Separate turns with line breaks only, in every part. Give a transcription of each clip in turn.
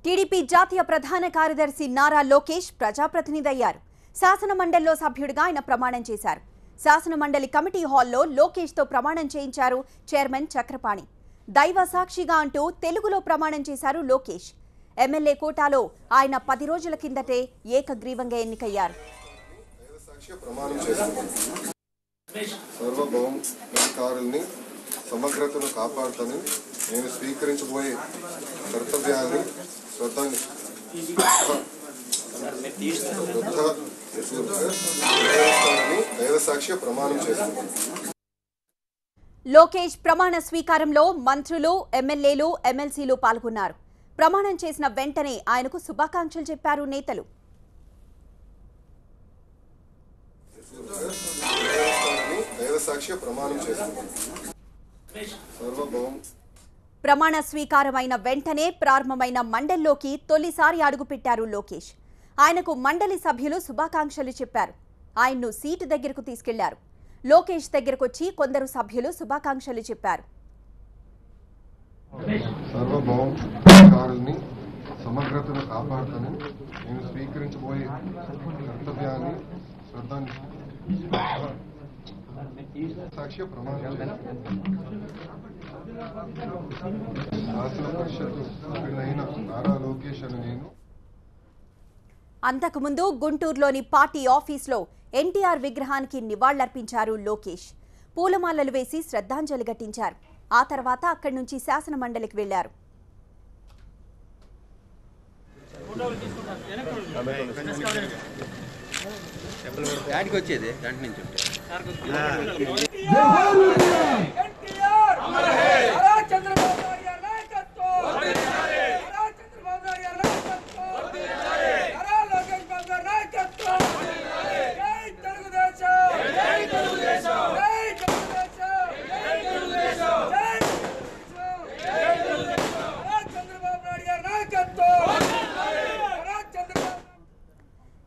TDP జాతీయ ప్రధాన కార్యదర్శి నారా లోకేష్ ప్రజాప్రతినిధి అయ్యారు. శాసన మండలిలో సభ్యుడిగా ఆయన ప్రమాణం చేశారు. శాసన మండలి కమిటీ హాల్లో లోకేష్ తో ప్రమాణం చేయించారు చైర్మన్ చక్రపాణి. దైవ సాక్షిగా అంటూ తెలుగులో ప్రమాణం చేశారు లోకేష్. ఎమ్మెల్యే కోటాలో ఆయన 10 రోజుల కిందటే ఏకగ్రీవంగా ఎన్నికయ్యారు.
సమగ్రతను కాపాడుతాను నేను స్వీకరించబోయే కర్తవ్యాన్ని దైవసాక్ష్య ప్రమాణం చేస్తున్నాను.
లోకేష్ ప్రమాణ స్వీకారంలో మంత్రులు, ఎమ్మెల్యేలు, ఎమ్మెల్సీలు పాల్గొన్నారు. ప్రమాణం చేసిన వెంటనే ఆయనకు శుభాకాంక్షలు చెప్పారు నేతలు.
దైవసాక్ష్య ప్రమాణం చేస్తున్నాను.
ప్రమాణ స్వీకారమైన వెంటనే ప్రారంభమైన మండలిలోకి తొలిసారి అడుగుపెట్టారు లోకేష్. ఆయనకు మండలి సభ్యులు శుభాకాంక్షలు చెప్పారు. ఆయన్ను సీటు దగ్గరకు తీసుకెళ్లారు. లోకేష్ దగ్గరకొచ్చి కొందరు సభ్యులు శుభాకాంక్షలు చెప్పారు.
సార్వభౌమాధికారుల్ని సమగ్రతను కాపాడుతాను నేను స్వీకరించబోయే కర్తవ్యాన్ని సాక్ష్య ప్రమాణం శాసన పరిషత్తు సభ్యులైన నారా లోకేష్ అని నేను.
అంతకుముందు గుంటూరులోని పార్టీ ఆఫీసులో ఎన్టీఆర్ విగ్రహానికి నివాళులర్పించారు లోకేష్. పూలమాలలు వేసి శ్రద్ధాంజలి ఘటించారు. ఆ తర్వాత అక్కడి నుంచి శాసన మండలికి వెళ్లారు.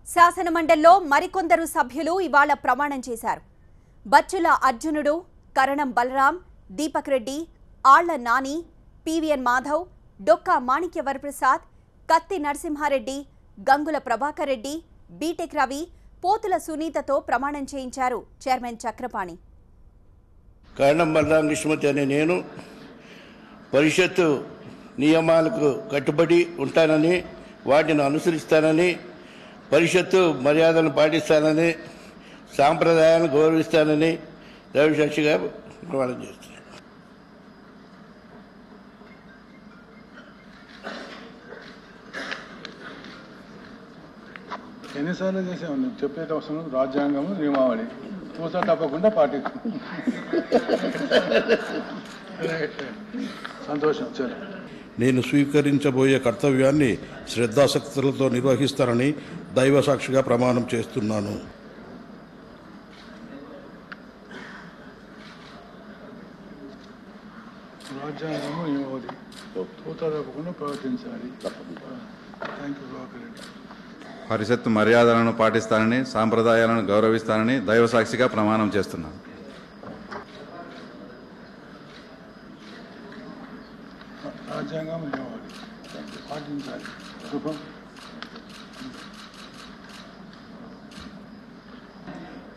శాసన మండలిలో మరికొందరు సభ్యులు ఇవాళ ప్రమాణం చేశారు. బచ్చుల అర్జునుడు, కరణం బలరాం, దీపక్ రెడ్డి, ఆళ్ల నాని, పివిఎన్ మాధవ్, డొక్కా మాణిక్య వరప్రసాద్, కత్తి నరసింహారెడ్డి, గంగుల ప్రభాకర్ రెడ్డి, బీటెక్ రవి, పోతుల సునీతతో ప్రమాణం చేయించారు చైర్మన్ చక్రపాణి.
కరణం బలరాం కృష్ణమూర్తి అనే నేను పరిషత్తు నియమాలకు కట్టుబడి ఉంటానని, వాటిని అనుసరిస్తానని, పరిషత్తు మర్యాదలను పాటిస్తానని, సాంప్రదాయాలను గౌరవిస్తానని దైవసాక్షిగా ప్రమాణం చేస్తున్నాను.
ఎన్నిసార్లు చేసాము చెప్పేట అవసరం రాజ్యాంగము నియమావళి చూసా తప్పకుండా పాటిస్తాం. సంతోషం. సరే,
నేను స్వీకరించబోయే కర్తవ్యాన్ని శ్రద్ధాసక్తులతో నిర్వహిస్తానని దైవసాక్షిగా ప్రమాణం చేస్తున్నాను.
రాజ్యాంగము నియమావళి చూసా తప్పకుండా ప్రవర్తించాలి.
పరిషత్తు మర్యాదలను పాటిస్తానని, సాంప్రదాయాలను గౌరవిస్తానని దైవసాక్షిగా ప్రమాణం చేస్తున్నాను.
రాజ్యాంగం నియమావళి పాటించాలి.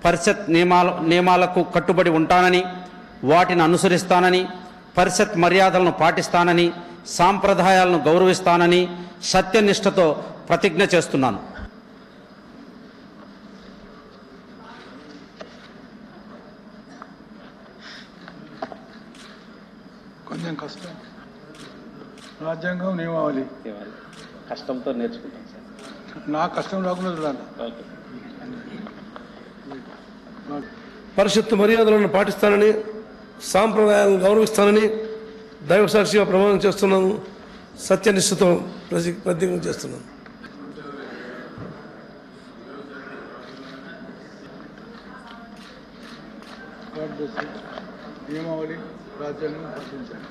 పరిషత్ నియమాలకు కట్టుబడి ఉంటానని, వాటిని అనుసరిస్తానని, పరిషత్ మర్యాదలను పాటిస్తానని, సాంప్రదాయాలను గౌరవిస్తానని సత్యనిష్టతో ప్రతిజ్ఞ చేస్తున్నాను.
కొంచెం కష్టం. రాజ్యాంగం నియమావళి
కష్టంతో నేర్చుకుంటాం సార్.
నా కష్టం రాకుండా చూడాలి.
పరిషత్తు మర్యాదలను పాటిస్తానని, సాంప్రదాయాలను గౌరవిస్తానని దైవసాక్షిగా ప్రమాణం చేస్తున్నాను. సత్యనిష్టతో ప్రతిజ్ఞ చేస్తున్నాను.
నియమావళి రాజ్యాంగం పాటించాలి.